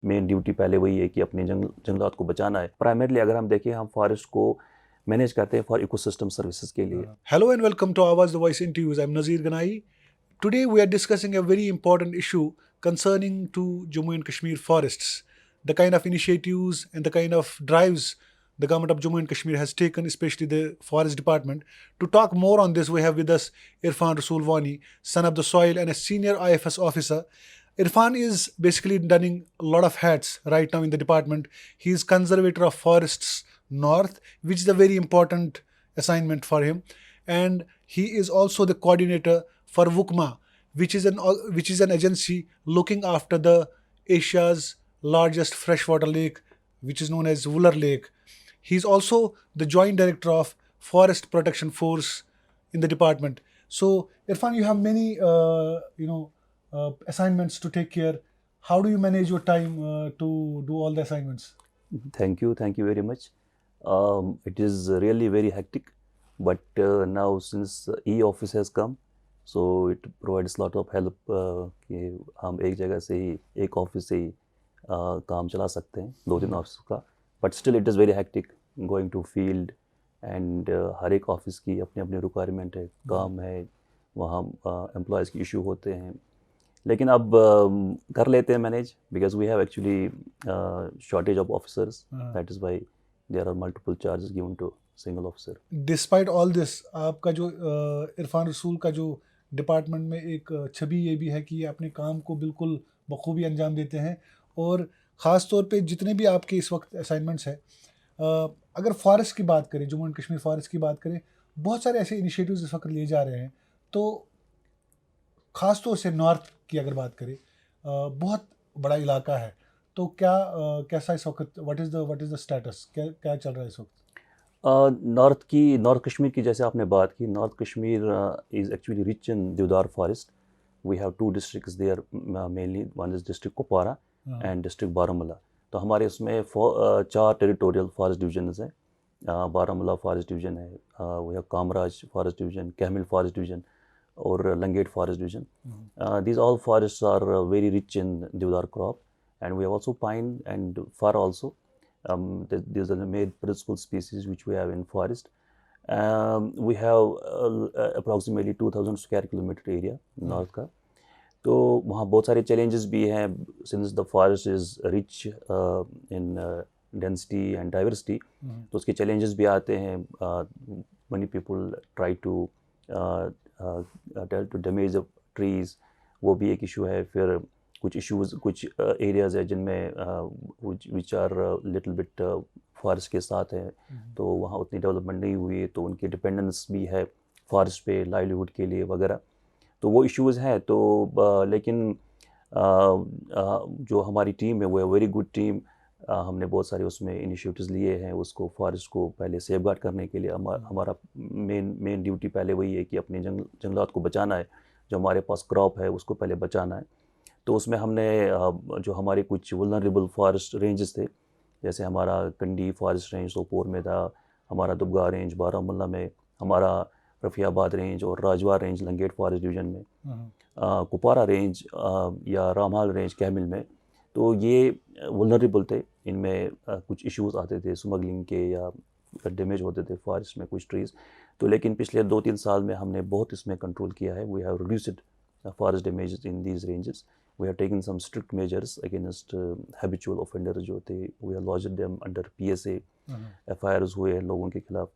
Main duty पहले वही है कि अपने जंगलात को बचाना है। प्राइमरली अगर हम देखें, हम फॉरेस्ट को मैनेज करते हैं फॉर इकोसिस्टम सर्विसेज के लिए। Hello and welcome to Awaz the Voice Interviews. I'm Nazir Ganai. Today we are discussing a very important issue concerning to Jammu and Kashmir forests. The kind of initiatives and the kind of drives the government of Jammu and Kashmir has taken, especially the forest department. To talk more on this, we have with us Irfan Rasoolwani, son of the soil and a senior IFS officer. Irfan is basically donning a lot of hats right now in the department. He is conservator of forests north, which is a very important assignment for him, and he is also the coordinator for WUCMA, which is an agency looking after the Asia's largest freshwater lake, which is known as Wular Lake. He is also the joint director of Forest Protection Force in the department. So, Irfan, you have many assignments to take care. How do you manage your time to do all the assignments? Thank you very much. It is really very hectic, but now since e-office has come, so it provides lot of help कि हम एक जगह से ही, एक office से ही काम चला सकते हैं, 2-3 ऑफिस का. But still it is very hectic going to field and हर एक ऑफिस की अपनी अपनी रिक्वायरमेंट है, काम है, वहाँ एम्प्लॉयज़ की इशू होते हैं. लेकिन अब कर लेते हैं manage, because we have actually shortage of officers, that is why there are multiple charges given to single officer. Despite all this, आपका जो इरफान रसूल का जो डिपार्टमेंट में एक छवि ये भी है कि ये अपने काम को बिल्कुल बखूबी अंजाम देते हैं. और ख़ास तौर पे जितने भी आपके इस वक्त असाइनमेंट्स हैं, अगर फॉरेस्ट की बात करें, जम्मू एंड कश्मीर फॉरेस्ट की बात करें, बहुत सारे ऐसे इनिशिएटिव्स इस वक्त लिए जा रहे हैं. तो ख़ास तौर से नॉर्थ की अगर बात करें, बहुत बड़ा इलाका है. तो क्या कैसा इस वक्त, व्हाट इज़ द स्टेटस, क्या क्या चल रहा है इस वक्त? नॉर्थ कश्मीर की जैसे आपने बात की, north Kashmir is actually rich in deodar forest. We have 2 districts there, mainly one is district Kupwara and district Baramulla. तो हमारे उसमें 4 टेरिटोरियल फॉरेस्ट डिवीजन्स हैं. बारामूला फॉरेस्ट डिवीजन है, we have Kamraj forest division, Kehmil forest division और Langate forest division. These all forests are very rich in deodar crop, and we have also pine and fir also. These are the main principal species which we have in forest. We have approximately 2000 square kilometer area north का. तो वहाँ बहुत सारे challenges भी हैं, since the forest is rich in density and diversity. तो उसके challenges भी आते हैं. Many people try to damage the trees, वो भी एक issue है. फिर कुछ issues, कुछ areas है जिनमें which are little bit forest के साथ हैं, तो वहाँ उतनी डेवलपमेंट नहीं हुई है, तो उनकी डिपेंडेंस भी है फॉरेस्ट पे लाइवलीहुड के लिए वगैरह. तो वो इश्यूज़ हैं. तो लेकिन जो हमारी टीम है वो है वेरी गुड टीम. हमने बहुत सारे उसमें इनिशिएटिव्स लिए हैं उसको फॉरेस्ट को पहले सेफगार्ड करने के लिए. हमारा मेन ड्यूटी पहले वही है कि अपने जंगलात को बचाना है. जो हमारे पास क्रॉप है उसको पहले बचाना है. तो उसमें हमने जो हमारे कुछ वल्नरेबल फॉरेस्ट रेंजेस थे, जैसे हमारा कंडी फॉरेस्ट रेंज सोपोर में था, हमारा दुबगा रेंज बारामूला में, हमारा रफ़ियाबाद रेंज और राजवार रेंज लंगेट फॉरेस्ट डिवीजन में, कुपवारा रेंज या रामहाल रेंज कैमिल में. तो ये वल्नरेबल थे. इनमें कुछ इश्यूज आते थे स्मगलिंग के या डैमेज होते थे फॉरेस्ट में कुछ ट्रीज़. तो लेकिन पिछले 2-3 साल में हमने बहुत इसमें कंट्रोल किया है. We have reduced forest damages in these ranges. We have taken some strict measures against habitual offenders जो थे. We have lodged them under PSA. FIRs हुए हैं लोगों के खिलाफ.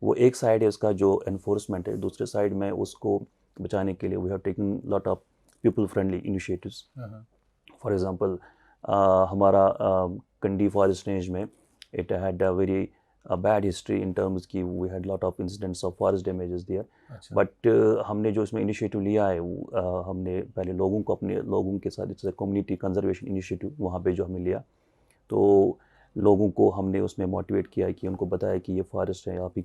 वो एक साइड है उसका जो एनफोर्समेंट है. दूसरे साइड में उसको बचाने के लिए we have taken lot of people friendly initiatives. For example, हमारा कंडी फॉरेस्ट रेंज में it had a very bad history in terms की we had lot of incidents of forest damages there. But हमने जो इसमें इनिशिएटिव लिया है, हमने पहले लोगों को, अपने लोगों के साथ, जैसे कम्युनिटी कंजर्वेशन इनिशिएटिव वहाँ पे जो हमने लिया, तो लोगों को हमने उसमें मोटिवेट किया कि उनको बताया कि ये फॉरेस्ट है आप ही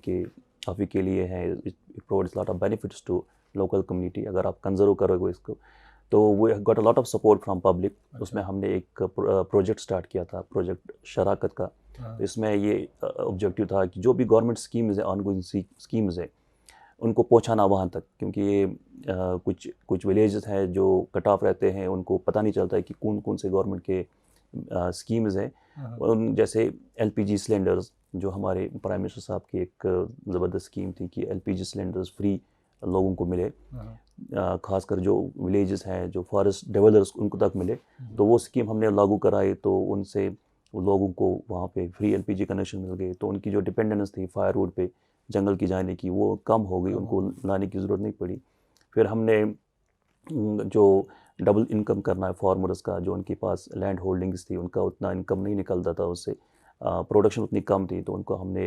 के लिए है. It provides lot of benefits to local community. अगर आप कंजर्व करोगे इसको, तो we got a lot of support from public. उसमें हमने एक प्रोजेक्ट स्टार्ट किया था, प्रोजेक्ट शराकत का. तो इसमें ये ऑब्जेक्टिव था कि जो भी गवर्नमेंट स्कीम्स है, ऑनगोइंग स्कीम्स है, उनको पहुंचाना वहाँ तक, क्योंकि ये कुछ विलेजेस हैं जो कट ऑफ रहते हैं, उनको पता नहीं चलता है कि कौन कौन से गवर्नमेंट के स्कीम्स हैं, उन जैसे LPG सिलेंडर्स, जो हमारे प्राइम मिनिस्टर साहब की एक ज़बरदस्त स्कीम थी कि LPG सिलेंडर्स फ्री लोगों को मिले, खासकर जो विलेजेस हैं, जो फॉरेस्ट डेवलपर्स, उनको तक मिले। तो वो स्कीम हमने लागू कराई, तो उनसे लोगों को वहाँ पे फ्री LPG कनेक्शन मिल गए, तो उनकी जो डिपेंडेंस थी फायरवुड पे जंगल की जाने की, वो कम हो गई, उनको लाने की ज़रूरत नहीं पड़ी। फिर हमने जो डबल इनकम करना है फार्मर्स का, जो उनके पास लैंड होल्डिंग्स थी, उनका उतना इनकम नहीं निकलता था, उससे प्रोडक्शन उतनी कम थी, तो उनको हमने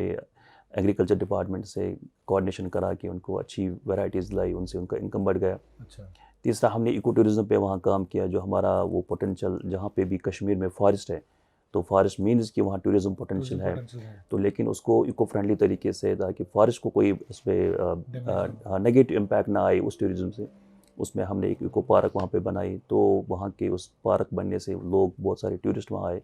एग्रीकल्चर डिपार्टमेंट से कोऑर्डिनेशन करा के उनको अच्छी वैरायटीज़ लाई, उनसे उनका इनकम बढ़ गया। अच्छा। तीसरा, हमने इको टूरिज़्म पे वहाँ काम किया, जो हमारा वो पोटेंशियल, जहाँ पे भी कश्मीर में फॉरेस्ट है, तो फॉरेस्ट मीन्स कि वहाँ टूरिज़्म पोटेंशियल है, तो लेकिन उसको इको फ्रेंडली तरीके से, ताकि फॉरेस्ट को कोई उस पर नेगेटिव इम्पैक्ट ना आए उस टूरिज़्म से, उसमें हमने एक इको पार्क वहाँ पे बनाई। तो वहाँ के उस पार्क बनने से लोग, बहुत सारे टूरिस्ट वहाँ आए,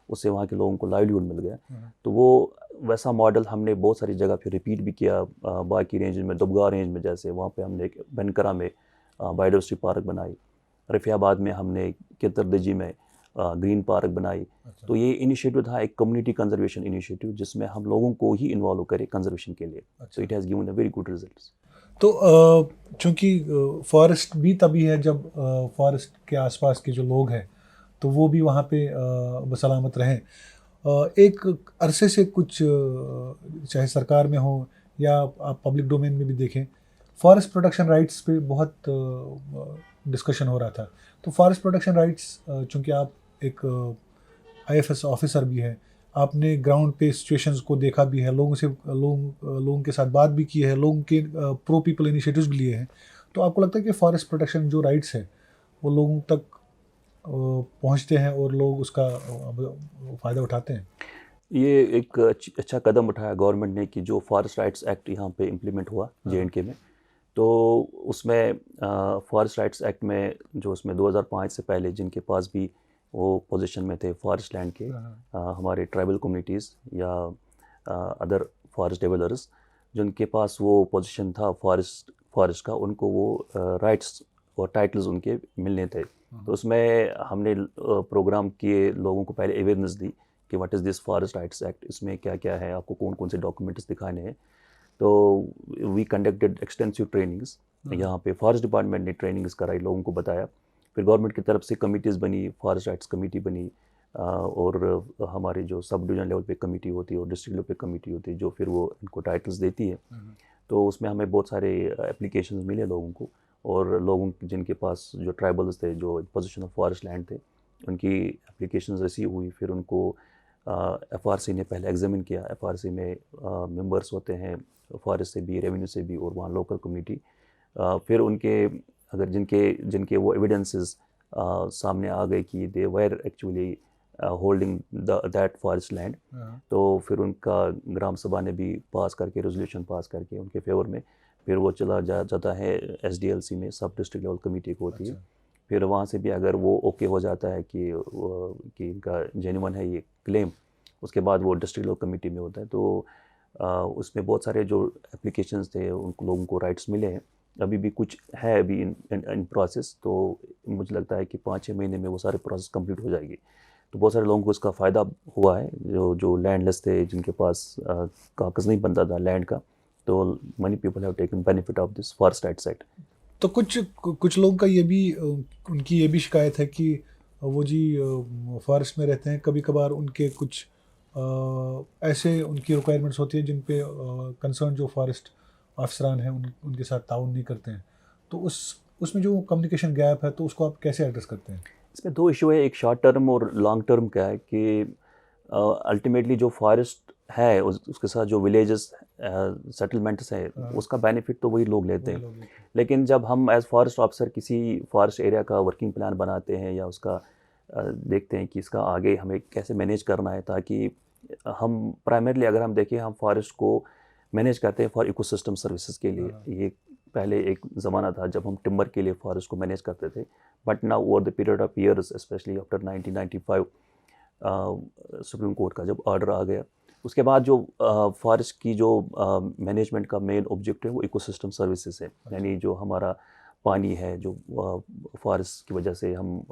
उससे वहाँ के लोगों को लाइवलीहुड मिल गया। तो वो वैसा मॉडल हमने बहुत सारी जगह फिर रिपीट भी किया, बाकी रेंज में, दुबगा रेंज में, जैसे वहाँ पे हमने एक बनकरा में बायोडाइवर्सिटी पार्क बनाई, रफियाबाद में हमने कितरदजी में ग्रीन पार्क बनाई। तो ये इनिशिएटिव था एक कम्युनिटी कंजर्वेशन इनिशिएटिव, जिसमें हम लोगों को ही इन्वॉल्व करें कंजर्वेशन के लिए। So it has given a very good results. तो चूंकि फॉरेस्ट भी तभी है जब फॉरेस्ट के आसपास के जो लोग हैं तो वो भी वहाँ पे बसलामत रहें। एक अरसे से कुछ चाहे सरकार में हो या आप पब्लिक डोमेन में भी देखें, फॉरेस्ट प्रोटेक्शन राइट्स पे बहुत डिस्कशन हो रहा था। तो फॉरेस्ट प्रोटेक्शन राइट्स, चूँकि आप एक IFS ऑफिसर भी हैं, आपने ग्राउंड पे सिचुएशंस को देखा भी है, लोगों के साथ बात भी की है, लोगों के प्रो पीपल इनिशिएटिव्स भी लिए हैं। तो आपको लगता है कि फॉरेस्ट प्रोटेक्शन जो राइट्स है वो लोगों तक पहुंचते हैं और लोग उसका फ़ायदा उठाते हैं? ये एक अच्छा कदम उठाया गवर्नमेंट ने कि जो फॉरेस्ट राइट्स एक्ट यहाँ पे इम्प्लीमेंट हुआ J&K में। तो उसमें फॉरेस्ट राइट्स एक्ट में, जो उसमें 2005 से पहले जिनके पास भी वो पोजीशन में थे फॉरेस्ट लैंड के, हमारे ट्राइबल कम्युनिटीज़ या अदर फॉरेस्ट डेवलपर्स, जिनके पास वो पोजीशन था फॉरेस्ट का, उनको वो राइट्स और टाइटल्स उनके मिलने थे। तो उसमें हमने प्रोग्राम किए, लोगों को पहले अवेयरनेस दी कि what is this forest rights act, इसमें क्या क्या है, आपको कौन कौन से डॉक्यूमेंट्स दिखाने हैं। तो वी कंडक्टेड एक्सटेंसिव ट्रेनिंग्स, यहाँ पे फॉरेस्ट डिपार्टमेंट ने ट्रेनिंग्स कराई, लोगों को बताया। फिर गवर्नमेंट की तरफ से कमिटीज़ बनी, फॉरेस्ट राइट्स कमेटी बनी, और हमारे जो सब डिवीजन लेवल पे कमेटी होती है और डिस्ट्रिक्ट लेवल पे कमेटी होती है, जो फिर वो इनको टाइटल्स देती है। तो उसमें हमें बहुत सारे एप्लीकेशंस मिले लोगों को, और लोगों जिनके पास जो ट्राइबल्स थे, जो पोजीशन ऑफ फॉरेस्ट लैंड थे, उनकी एप्लीकेशंस रिसीव हुई। फिर उनको FRC ने पहले एग्जामिन किया। FRC में मेंबर्स होते हैं फॉरेस्ट से भी, रेवेन्यू से भी, और वहाँ लोकल कम्युनिटी। फिर उनके अगर जिनके वो एविडेंसेस सामने आ गए कि they were actually holding that forest land, तो फिर उनका ग्राम सभा ने भी पास करके, रेजोल्यूशन पास करके उनके फेवर में, फिर वो चला जाता है SDLC में, सब डिस्ट्रिक्ट लेवल कमेटी को होती है। फिर वहाँ से भी अगर वो ओके हो जाता है कि इनका जेन्युइन है ये क्लेम, उसके बाद वो डिस्ट्रिक्ट लेवल कमेटी में होता है। तो उसमें बहुत सारे जो एप्लीकेशंस थे, उन लोगों को राइट्स मिले हैं। अभी भी कुछ है अभी इन प्रोसेस, तो मुझे लगता है कि 5-6 महीने में वो सारे प्रोसेस कंप्लीट हो जाएगी। तो बहुत सारे लोगों को इसका फ़ायदा हुआ है, जो लैंडलेस थे, जिनके पास कागज़ नहीं बनता था लैंड का। तो money people have taken benefit of this forest rights act. तो कुछ लोगों का ये भी, उनकी ये भी शिकायत है कि वो जी फॉरेस्ट में रहते हैं, कभी कभार उनके कुछ ऐसे उनकी रिक्वायरमेंट्स होती है जिन पे कंसर्न जो फॉरेस्ट अफसरान हैं उनके साथ ताउन नहीं करते हैं। तो उसमें जो कम्युनिकेशन गैप है, तो उसको आप कैसे एड्रेस करते हैं? इसमें 2 इशू है, एक शॉर्ट टर्म और लॉन्ग टर्म का है कि अल्टीमेटली जो फॉरेस्ट है, उसके साथ जो विलेजेस सेटलमेंट्स हैं, उसका बेनिफिट तो वही लोग लेते हैं। लेकिन जब हम एज फॉरेस्ट ऑफिसर किसी फॉरेस्ट एरिया का वर्किंग प्लान बनाते हैं, या उसका देखते हैं कि इसका आगे हमें कैसे मैनेज करना है, ताकि हम प्राइमरली अगर हम देखें, हम फॉरेस्ट को मैनेज करते हैं फॉर इकोसिस्टम सर्विसेज के लिए। ये पहले एक ज़माना था जब हम टिम्बर के लिए फॉरेस्ट को मैनेज करते थे, but now over the period of years, specially after 1995 supreme court का जब ऑर्डर आ गया, उसके बाद जो फॉरेस्ट की जो मैनेजमेंट का मेन ऑब्जेक्टिव है वो इकोसिस्टम सर्विसेज है। यानी जो हमारा पानी है जो फॉरेस्ट की वजह से हम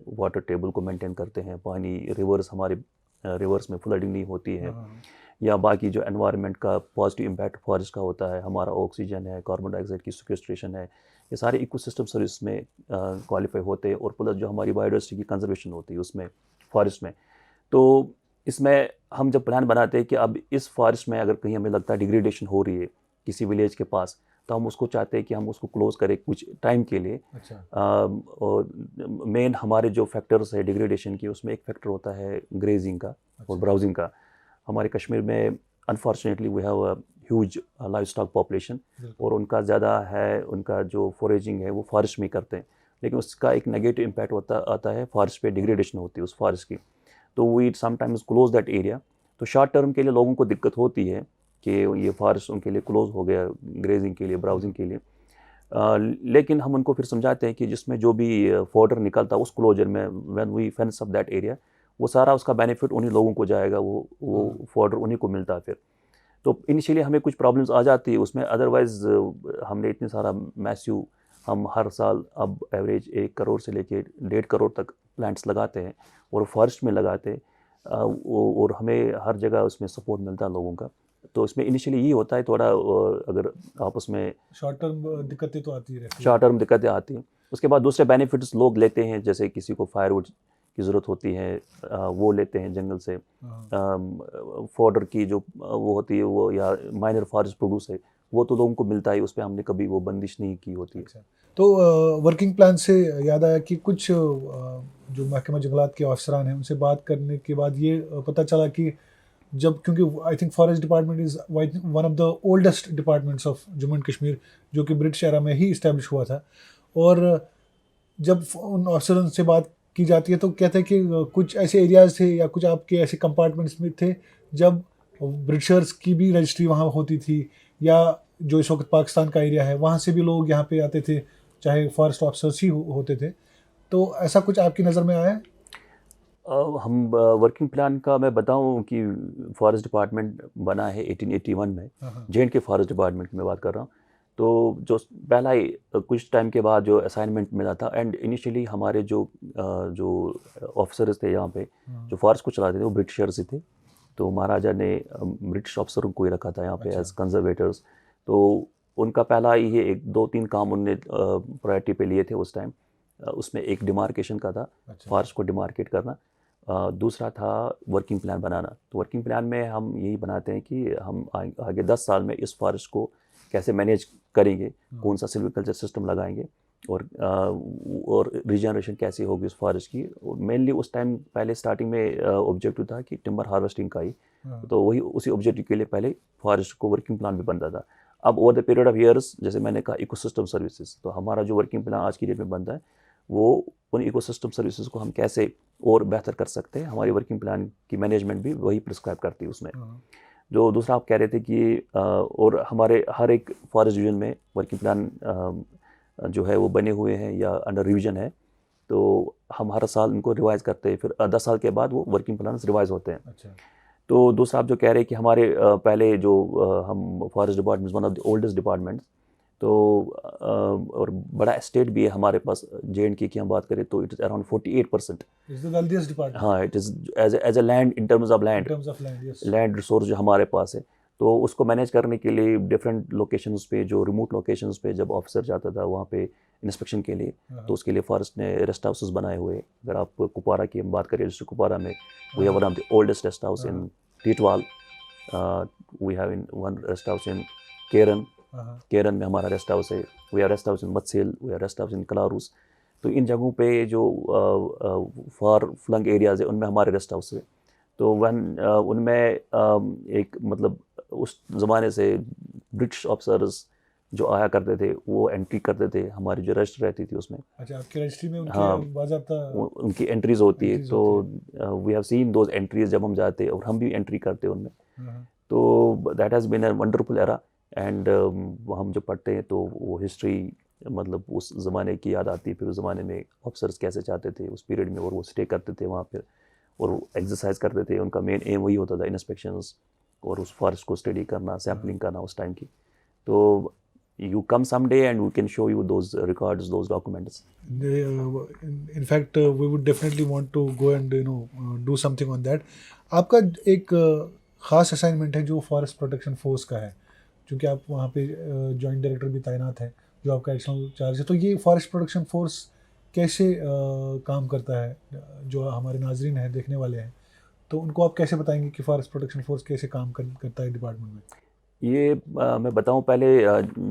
वाटर टेबल को मेंटेन करते हैं, पानी रिवर्स हमारे रिवर्स में फ्लडिंग नहीं होती है, या बाकी जो एनवायरनमेंट का पॉजिटिव इम्पैक्ट फॉरेस्ट का होता है, हमारा ऑक्सीजन है, कार्बन डाइऑक्साइड की सिक्वेस्ट्रेशन है, ये सारे इकोसिस्टम सर्विस में क्वालिफाई होते हैं, और प्लस जो हमारी बायोडाइवर्सिटी की कंजर्वेशन होती है उसमें फॉरेस्ट में। तो इसमें हम जब प्लान बनाते हैं कि अब इस फॉरेस्ट में अगर कहीं हमें लगता है डिग्रेडेशन हो रही है किसी विलेज के पास, तो हम उसको चाहते हैं कि हम उसको क्लोज करें कुछ टाइम के लिए। और मेन हमारे जो फैक्टर्स है डिग्रेडेशन की, उसमें एक फैक्टर होता है ग्रेजिंग का और ब्राउजिंग का। हमारे कश्मीर में unfortunately we have a huge livestock population, और उनका ज़्यादा है, उनका जो फॉरेजिंग है वो फॉरेस्ट में करते हैं, लेकिन उसका एक नेगेटिव इम्पैक्ट आता है फॉरेस्ट पे, डिग्रेडेशन होती है उस फॉरेस्ट की। तो we sometimes close that area. तो शॉर्ट टर्म के लिए लोगों को दिक्कत होती है कि ये फॉरेस्ट उनके लिए क्लोज हो गया ग्रेजिंग के लिए, ब्राउजिंग के लिए। लेकिन हम उनको फिर समझाते हैं कि जिसमें जो भी फॉडर निकलता है उस क्लोजर में, when we fence up that area, वो सारा उसका बेनिफिट उन्हीं लोगों को जाएगा, वो फॉडर उन्हीं को मिलता है फिर। तो इनिशियली हमें कुछ प्रॉब्लम्स आ जाती है उसमें, अदरवाइज हमने इतने सारा मैस्यू, हम हर साल अब एवरेज 1 करोड़ से लेके 1.5 करोड़ तक प्लांट्स लगाते हैं, और फॉरेस्ट में लगाते हैं, और हमें हर जगह उसमें सपोर्ट मिलता है लोगों का। तो इसमें इनिशियली यही होता है थोड़ा, अगर आपस में शॉर्ट टर्म दिक्कतें तो आती रहती है, शॉर्ट टर्म दिक्कतें आती हैं। उसके बाद दूसरे बेनिफिट्स लोग लेते हैं, जैसे किसी को फायरवुड की ज़रूरत होती है, वो लेते हैं जंगल से, फॉडर की जो वो होती है वो, या माइनर फॉरेस्ट प्रोड्यूस है, वो तो लोगों को मिलता है, उस पर हमने कभी वो बंदिश नहीं की होती है। तो वर्किंग प्लान से याद आया कि कुछ जो महकमा जंगलात के अफसरान हैं उनसे बात करने के बाद ये पता चला कि जब, क्योंकि I think Forrest department is one of the oldest departments of Jammu and Kashmir, जो कि ब्रिटिश एरा में ही इस्टेब्लिश हुआ था, और जब उन अफसरों से बात की जाती है तो कहते हैं कि कुछ ऐसे एरियाज़ थे या कुछ आपके ऐसे कंपार्टमेंट्स में थे जब ब्रिटिशर्स की भी रजिस्ट्री वहाँ होती थी, या जो इस वक्त पाकिस्तान का एरिया है वहाँ से भी लोग यहाँ पे आते थे, चाहे फॉरेस्ट ऑफिसर्स ही होते थे। तो ऐसा कुछ आपकी नज़र में आया है? हम वर्किंग प्लान का मैं बताऊं कि फॉरेस्ट डिपार्टमेंट बना है 1881 में, जे के फॉरेस्ट डिपार्टमेंट की मैं बात कर रहा हूँ। तो जो पहला ही कुछ टाइम के बाद जो असाइनमेंट मिला था, एंड इनिशियली हमारे जो ऑफिसर्स थे यहाँ पे, जो फॉरेस्ट को चलाते थे, वो ब्रिटिशर्स ही थे। तो महाराजा ने ब्रिटिश ऑफिसरों को ही रखा था यहाँ पे एज कंजर्वेटर्स। तो उनका पहला ये 1-2-3 काम उनने प्रायोरिटी पे लिए थे उस टाइम। उसमें एक डिमार्केशन का था, फॉरेस्ट को डिमार्केट करना। दूसरा था वर्किंग प्लान बनाना। तो वर्किंग प्लान में हम यही बनाते हैं कि हम आगे 10 साल में इस फॉरेस्ट को कैसे मैनेज करेंगे, कौन सा सिल्वीकल्चर सिस्टम लगाएंगे, और रिजनरेशन कैसे होगी उस फॉरेस्ट की। मेनली उस टाइम पहले स्टार्टिंग में ऑब्जेक्टिव था कि टिम्बर हार्वेस्टिंग का ही, तो वही उसी ऑब्जेक्टिव के लिए पहले फॉरेस्ट को वर्किंग प्लान भी बनता था। अब over the period of years, जैसे मैंने कहा इकोसिस्टम सर्विसेज, तो हमारा जो वर्किंग प्लान आज की डेट में बनता है वो उन इकोसिस्टम सर्विसेज को हम कैसे और बेहतर कर सकते हैं, हमारी वर्किंग प्लान की मैनेजमेंट भी वही प्रिस्क्राइब करती है उसमें। जो दूसरा आप कह रहे थे कि और हमारे हर एक फॉरेस्ट डिवीजन में वर्किंग प्लान जो है वो बने हुए हैं या अंडर रिवीजन है, तो हम हर साल उनको रिवाइज करते हैं, फिर 10 साल के बाद वो वर्किंग प्लान रिवाइज होते हैं। अच्छा। तो दूसरा आप जो कह रहे हैं कि हमारे पहले जो हम forest department one of the oldest departments, तो और बड़ा एस्टेट भी है हमारे पास जे की हम बात करें तो इट इज़ अराउंड 48%। हाँ, it is as a land, in terms of land, land resource जो हमारे पास है। तो उसको मैनेज करने के लिए डिफरेंट लोकेशंस पे, जो रिमोट लोकेशंस पे जब ऑफिसर जाता था वहाँ पे इंस्पेक्शन के लिए, तो उसके लिए फॉरेस्ट ने रेस्ट हाउसेस बनाए हुए। अगर आप कुपवारा की हम बात करें, डिस्ट्रिक्ट कुपवारा में we have one of the oldest rest house in Tithwal, we have in one rest house in Keran में हमारा रेस्ट हाउस है, we are rest house in Matsel, we are rest house in Kalaroos. तो इन जगहों पे जो फार फ्लंग एरियाज़ है उनमें हमारे रेस्ट हाउस है। तो उनमें एक मतलब उस ज़माने से ब्रिटिश ऑफिसर्स जो आया करते थे वो एंट्री करते थे, हमारी जो रजिस्टर रहती थी उसमें। अच्छा, आपकी रजिस्ट्री में उनकी बाज़ाब्ता उनकी एंट्रीज होती है। तो we have seen those entries जब हम जाते और हम भी एंट्री करते उनमें। तो that has been a wonderful era. And हम जब पढ़ते हैं तो वो हिस्ट्री मतलब उस ज़माने की याद आती है, फिर उस ज़माने में ऑफिसर्स कैसे चाहते थे उस पीरियड में, और वो स्टे करते थे वहाँ पर और एक्सरसाइज करते थे। उनका मेन एम वही होता था, इंस्पेक्शंस और उस फॉरेस्ट को स्टडी करना, सैम्पलिंग करना उस टाइम की। तो you come someday and we can show you those records, those documents. In fact, we would definitely want to go and do something on that. आपका एक ख़ास असाइनमेंट है जो फॉरेस्ट प्रोटेक्शन फोर्स का है, क्योंकि आप वहाँ पे जॉइंट डायरेक्टर भी तैनात हैं, जो आपका एडिशनल चार्ज है। तो ये फॉरेस्ट प्रोटेक्शन फोर्स कैसे काम करता है, जो हमारे नाजरीन हैं, देखने वाले हैं, तो उनको आप कैसे बताएंगे कि फॉरेस्ट प्रोटेक्शन फोर्स कैसे काम करता है डिपार्टमेंट में? ये मैं बताऊं पहले,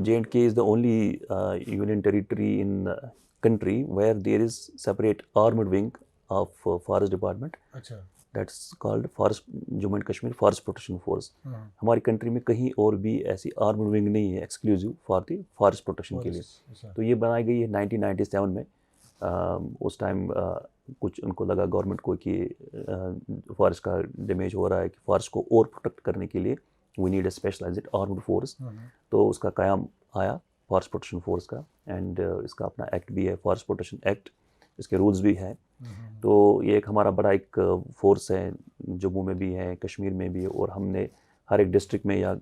J&K is the only union territory in the country where there is separate armed wing of forest department. अच्छा। That's called forest Jammu and Kashmir forest protection force. हाँ। हमारी कंट्री में कहीं और भी ऐसी आर्म्ड विंग नहीं है exclusive for the forest protection के लिए। अच्छा। तो ये बनाई गई है 1997 में। उस टाइम कुछ उनको लगा गवर्नमेंट को कि फॉरेस्ट का डैमेज हो रहा है, कि फॉरेस्ट को और प्रोटेक्ट करने के लिए we need a specialized armed force. तो उसका क़याम आया फॉरेस्ट प्रोटेक्शन फोर्स का, एंड इसका अपना एक्ट भी है, फॉरेस्ट प्रोटेक्शन एक्ट, इसके रूल्स भी हैं। तो ये एक हमारा बड़ा एक फोर्स है, जम्मू में भी है, कश्मीर में भी है, और हमने हर एक डिस्ट्रिक्ट में या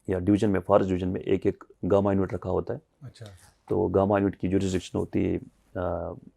डिवीज़न में, फॉरेस्ट डिवीज़न में एक एक गामा यूनिट रखा होता है। अच्छा। तो गामा यूनिट की जुरिसडिक्शन होती है,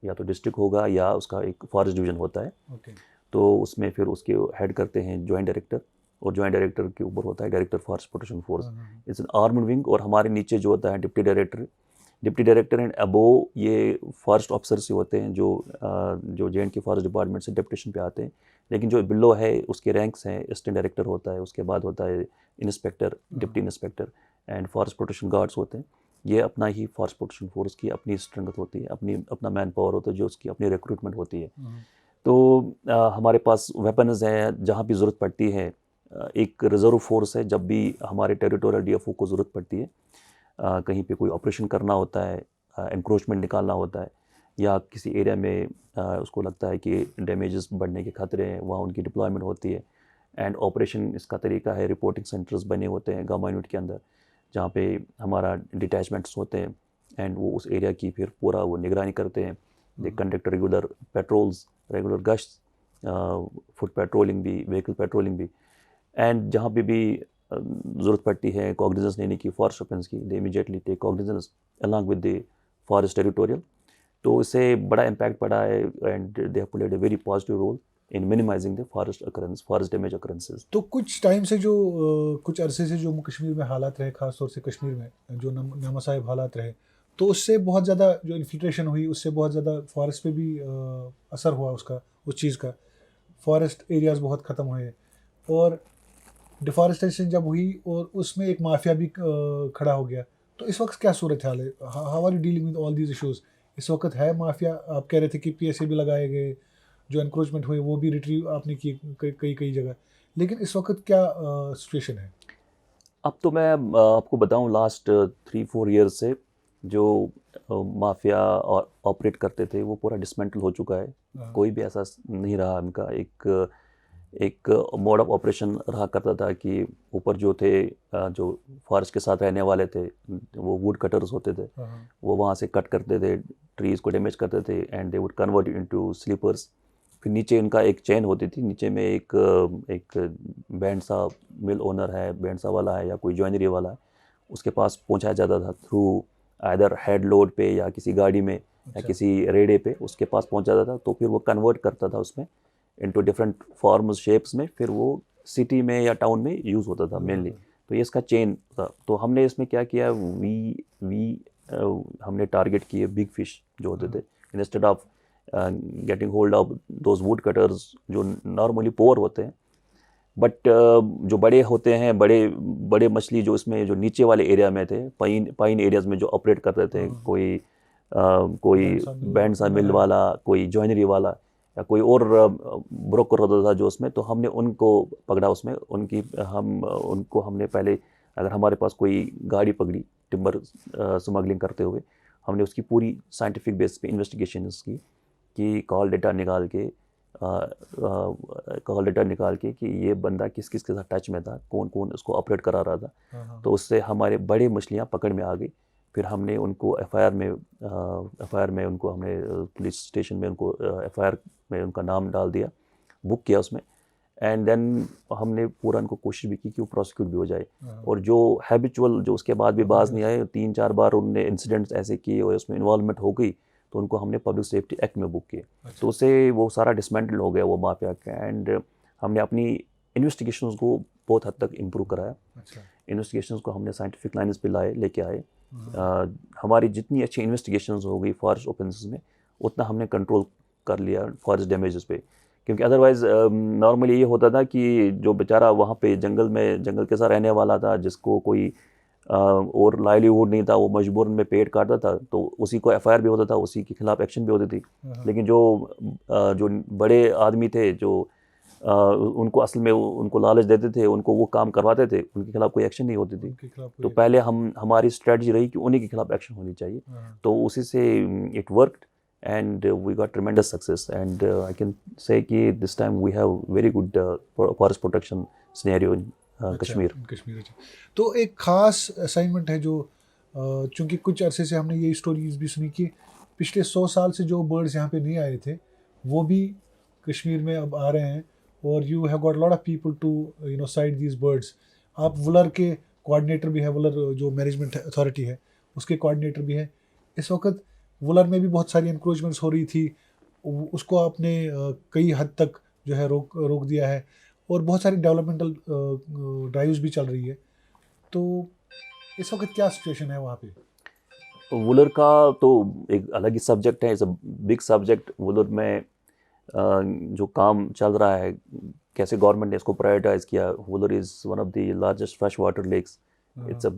या तो डिस्ट्रिक्ट होगा या उसका एक फॉरेस्ट डिवीज़न होता है। ओके। तो उसमें फिर उसके हेड करते हैं जॉइंट डायरेक्टर, और जॉइंट डायरेक्टर के ऊपर होता है director forest protection force. It's an armed wing. और हमारे नीचे जो होता है डिप्टी डायरेक्टर एंड अबोव, ये फॉरेस्ट ऑफिसर से होते हैं जो J&K फॉरेस्ट डिपार्टमेंट से डेप्यूटेशन पे आते हैं। लेकिन जो बिलो है उसके रैंक्स हैं, असिस्टेंट डायरेक्टर होता है, उसके बाद होता है inspector, deputy inspector, and forest protection guards होते हैं। ये अपना ही फॉरेस्ट प्रोटेक्शन फोर्स की अपनी स्ट्रेंथ होती है, अपना मैन पावर होता है, जो उसकी अपनी रिक्रूटमेंट होती है। तो हमारे पास वेपन्स हैं जहाँ भी ज़रूरत पड़ती है। एक रिज़र्व फोर्स है, जब भी हमारे टेरिटोरियल DFO को ज़रूरत पड़ती है, कहीं पे कोई ऑपरेशन करना होता है, एनक्रोचमेंट निकालना होता है, या किसी एरिया में उसको लगता है कि डैमेजेस बढ़ने के खतरे हैं, वहाँ उनकी डिप्लॉयमेंट होती है। एंड ऑपरेशन इसका तरीका है, रिपोर्टिंग सेंटर्स बने होते हैं गामा यूनिट के अंदर, जहाँ पे हमारा डिटैचमेंट्स होते हैं, एंड वो उस एरिया की फिर पूरा वो निगरानी करते हैं। They conduct regular patrols, regular गश्त, फुट पेट्रोलिंग भी, व्हीकल पेट्रोलिंग भी, एंड जहाँ पे भी ज़रूरत पड़ती है कॉग्निजेंस लेने की फॉरेस्ट ऑफेंस की, they immediately take cognizance along with the forest territorial. तो इससे बड़ा इम्पैक्ट पड़ा है, and they have played a very positive role in minimising the forest damage occurrences. तो कुछ टाइम से जो कुछ अरसे से जम्मू कश्मीर में हालात रहे, ख़ास तौर से कश्मीर में जो नामसाइब हालात रहे, तो उससे बहुत ज़्यादा जो इन्फिल्ट्रेशन हुई, उससे बहुत ज़्यादा फॉरेस्ट पे भी असर हुआ उसका, उस चीज़ का। फॉरेस्ट एरियाज़ बहुत ख़त्म हुए, और डिफॉरेस्टेशन जब हुई और उसमें एक माफिया भी खड़ा हो गया। तो इस वक्त क्या सूरत हाल है? How are you dealing with all these issues? इस वक्त है माफिया? आप कह रहे थे कि PSA भी लगाए गए, जो एनक्रोचमेंट हुए वो भी रिट्रीव आपने किए कई जगह, लेकिन इस वक्त क्या सिचुएशन है? अब तो मैं आपको बताऊं, लास्ट 3-4 ईयर्स से जो माफिया और ऑपरेट करते थे वो पूरा डिसमेंटल हो चुका है। कोई भी ऐसा नहीं रहा इनका। एक मोड ऑफ ऑपरेशन रहा करता था कि ऊपर जो थे, जो फॉरेस्ट के साथ रहने वाले थे, वो वुड कटर्स होते थे, वो वहाँ से कट करते थे, ट्रीज़ को डैमेज करते थे, and they would convert into sleepers. फिर नीचे इनका एक चेन होती थी, नीचे में एक बैंड सा मिल ओनर है, बैंड सा वाला है, या कोई ज्वाइनरी वाला है, उसके पास पहुंचाया जाता था थ्रू आइदर हेड लोड पे, या किसी गाड़ी में, या किसी रेडे पे उसके पास पहुंच जाता था। तो फिर वो कन्वर्ट करता था उसमें इनटू डिफरेंट फॉर्म्स, शेप्स में, फिर वो सिटी में या टाउन में यूज़ होता था मेनली। तो ये इसका चेन था। तो हमने इसमें क्या किया, हमने टारगेट किए बिग फिश जो होते थे, instead of getting hold of those would cutters जो नॉर्मली पोअर होते हैं। बट जो बड़े होते हैं, बड़े मछली जो इसमें जो नीचे वाले एरिया में थे, पाइन एरियाज में जो ऑपरेट करते थे, कोई बैंड सा मिल वाला, कोई ज्वाइनरी वाला, या कोई और ब्रोकर होता था जो उसमें, तो हमने उनको पकड़ा उसमें। उनको हमने पहले, अगर हमारे पास कोई गाड़ी पकड़ी टिम्बर स्मगलिंग करते हुए, हमने उसकी पूरी साइंटिफिक बेस पे इन्वेस्टिगेशन की, कि कॉल डेटा निकाल के कि ये बंदा किस किस के साथ टच में था, कौन कौन उसको ऑपरेट करा रहा था। तो उससे हमारे बड़े मछलियाँ पकड़ में आ गई। फिर हमने उनको एफआईआर में उनको हमने पुलिस स्टेशन में उनको एफआईआर में उनका नाम डाल दिया, बुक किया उसमें, एंड देन हमने पूरा उनको कोशिश भी की कि वो प्रोसिक्यूट भी हो जाए। हाँ। और जो हैबिचुअल जो उसके बाद भी बाज नहीं आए, 3-4 बार उनने इंसिडेंट्स ऐसे किए और उसमें इन्वॉल्वमेंट हो गई, तो उनको हमने पब्लिक सेफ्टी एक्ट में बुक किए। अच्छा। तो उससे वो सारा डिसमेंटल हो गया वो माफिया का। एंड हमने अपनी इन्वेस्टिगेशंस को बहुत हद तक इम्प्रूव कराया। अच्छा। इन्वेस्टिगेशंस को हमने साइंटिफिक लाइन्स पे लेके आए। हाँ। हमारी जितनी अच्छी इन्वेस्टिगेशंस हो गई फॉरेस्ट ऑफेंसेस में, उतना हमने कंट्रोल कर लिया फॉरेस्ट डैमेजेस पे। क्योंकि अदरवाइज नॉर्मली ये होता था कि जो बेचारा वहाँ पे जंगल के साथ रहने वाला था, जिसको कोई और लाइवलीहुड नहीं था, वो मजबूरन में पेड़ काटता था, तो उसी को एफआईआर भी होता था, उसी के खिलाफ एक्शन भी होती थी। हाँ। लेकिन जो बड़े आदमी थे, जो उनको असल में उनको लालच देते थे, उनको वो काम करवाते थे, उनके खिलाफ कोई एक्शन नहीं होती थी। उनके खिलाफ तो कोई पहले हमारी स्ट्रेटजी रही कि उन्हीं के खिलाफ एक्शन होनी चाहिए। हाँ। तो उसी से it worked and we got tremendous success, and I can say कि this time we have very good forest protection scenario in Kashmir. Kashmir. अच्छा, तो एक खास असाइनमेंट है जो चूंकि कुछ अरसे से हमने ये स्टोरीज भी सुनी कि पिछले 100 साल से जो बर्ड्स यहाँ पे नहीं आए थे वो भी कश्मीर में अब आ रहे हैं, और you have got lot of people to side these birds. आप वुलर के कोऑर्डिनेटर भी है, वुलर जो मैनेजमेंट अथॉरिटी है उसके कोऑर्डिनेटर भी है। इस वक्त वुलर में भी बहुत सारी इंक्रोचमेंट्स हो रही थी, उसको आपने कई हद तक जो है रोक दिया है, और बहुत सारी डेवलपमेंटल ड्राइव्स भी चल रही है। तो इस वक्त क्या सिचुएशन है वहाँ पे? वुलर का तो एक अलग ही सब्जेक्ट है, it's a big subject. Wular में जो काम चल रहा है, कैसे गवर्नमेंट ने इसको प्रायोरिटाइज किया। Wular is one of the largest fresh water lakes. It's a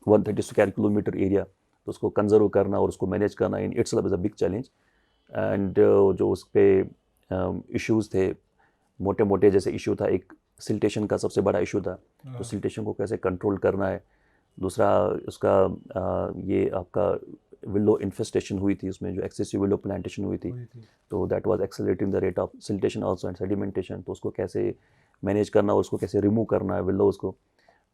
130 square kilometre area. तो उसको कंजर्व करना और उसको मैनेज करना in itself is a big challenge. And जो उस पर इश्यूज़ थे, मोटे मोटे जैसे इशू था, एक सिल्टेशन का सबसे बड़ा इशू था, तो सिल्टेशन को कैसे कंट्रोल करना है। दूसरा उसका ये आपका विलो इन्फेस्टेशन हुई थी, उसमें जो एक्सेसिव विलो प्लांटेशन हुई थी, तो that was accelerating the rate of siltation also and sedimentation. तो उसको कैसे मैनेज करना और उसको कैसे रिमूव करना है विलोज को।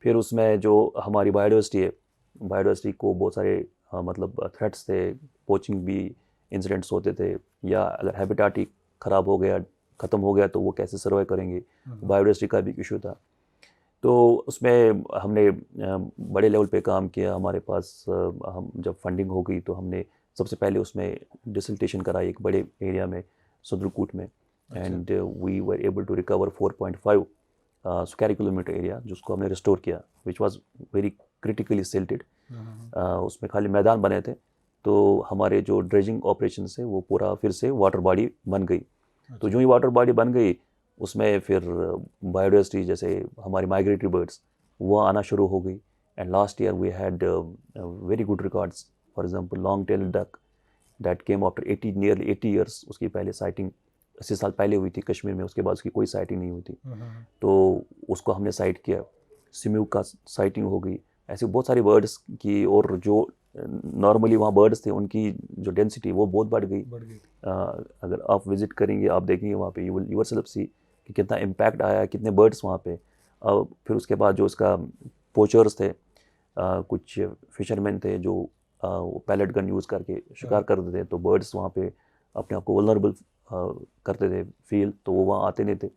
फिर उसमें जो हमारी बायोडाइवर्सिटी है, बायोडाइवर्सिटी को बहुत सारे मतलब थ्रेट्स थे, पोचिंग भी इंसिडेंट्स होते थे, या अगर हैबिटाट ही ख़राब हो गया, ख़त्म हो गया, तो वो कैसे सर्वाइव करेंगे। बायोडाइवर्सिटी का भी इशू था। तो उसमें हमने बड़े लेवल पे काम किया। हमारे पास हम जब फंडिंग हो गई तो हमने सबसे पहले उसमें डिसल्टेशन कराई एक बड़े एरिया में, सुद्रकूट में। And we were able to recover 4.5 square kilometre area, जिसको हमने रिस्टोर किया, which was very critically silted. उसमें खाली मैदान बने थे, तो हमारे जो ड्रेजिंग ऑपरेशन है वो पूरा फिर से वाटर बॉडी बन गई। तो जो ही वाटर बॉडी बन गई, उसमें फिर बायोडाइवर्सिटी जैसे हमारी माइग्रेटरी बर्ड्स वो आना शुरू हो गई। And last year we had very good records. For example long tail duck that came after nearly 80 years. उसकी पहले साइटिंग 80 साल पहले हुई थी कश्मीर में, उसके बाद उसकी कोई साइटिंग नहीं हुई थी, तो उसको हमने साइट किया। सिम्यू का साइटिंग हो गई। ऐसे बहुत सारी बर्ड्स की, और जो नॉर्मली वहाँ बर्ड्स थे उनकी जो डेंसिटी वो बहुत बढ़ गई। अगर आप विज़िट करेंगे, आप देखेंगे वहाँ पे, यू विल योरसेल्फ सी कि कितना इम्पैक्ट आया, कितने बर्ड्स वहाँ पे। फिर उसके बाद जो उसका पोचर्स थे, कुछ फिशरमैन थे जो पैलेट गन यूज़ करके शिकार करते थे, तो बर्ड्स वहाँ पे अपने आप को वल्नरेबल करते थे फील, तो वो वहाँ आते नहीं थे।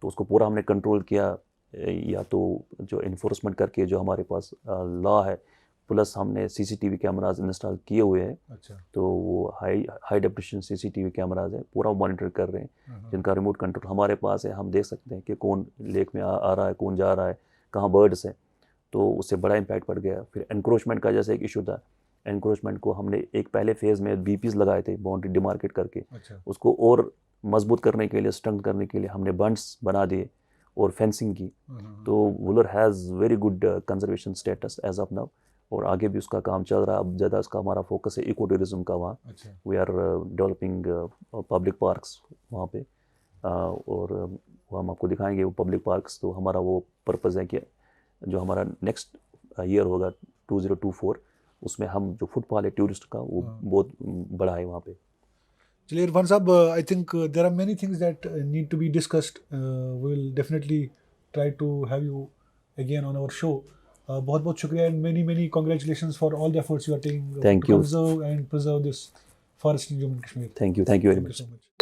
तो उसको पूरा हमने कंट्रोल किया, या तो जो इन्फोर्समेंट करके जो हमारे पास लॉ है, प्लस हमने सीसीटीवी कैमराज इंस्टॉल किए हुए हैं। अच्छा। तो वो हाई डेफिनेशन सीसीटीवी कैमराज है, पूरा मॉनिटर कर रहे हैं, जिनका रिमोट कंट्रोल हमारे पास है। हम देख सकते हैं कि कौन लेक में आ रहा है, कौन जा रहा है, कहाँ बर्ड्स हैं। तो उससे बड़ा इम्पैक्ट पड़ गया। फिर एनक्रोचमेंट का जैसे एक इशू था, एनक्रोचमेंट को हमने एक पहले फेज़ में बीपीज लगाए थे, बाउंड्री डिमार्केट करके। अच्छा। उसको और मजबूत करने के लिए, स्ट्रेंथ करने के लिए हमने बंड्स बना दिए और फेंसिंग की। तो Wular has very good conservation status as of now, और आगे भी उसका काम चल रहा है। अब ज़्यादा उसका हमारा फोकस है इको टूरिज्म का वहाँ। We are developing public parks वहाँ पे, और वो हम आपको दिखाएंगे वो पब्लिक पार्क्स। तो हमारा वो पर्पज़ है कि जो हमारा नेक्स्ट ईयर होगा 2024, उसमें हम जो फुटफॉल है टूरिस्ट का वो बहुत बड़ा है वहाँ पे। चलिए इरफान साहब, I think there are many things that need to be discussed. We will definitely try to have you again on our show. बहुत बहुत शुक्रिया, and many congratulations for all the efforts you are taking to conserve and preserve this forest in Jammu and Kashmir. Thank you very much. So much.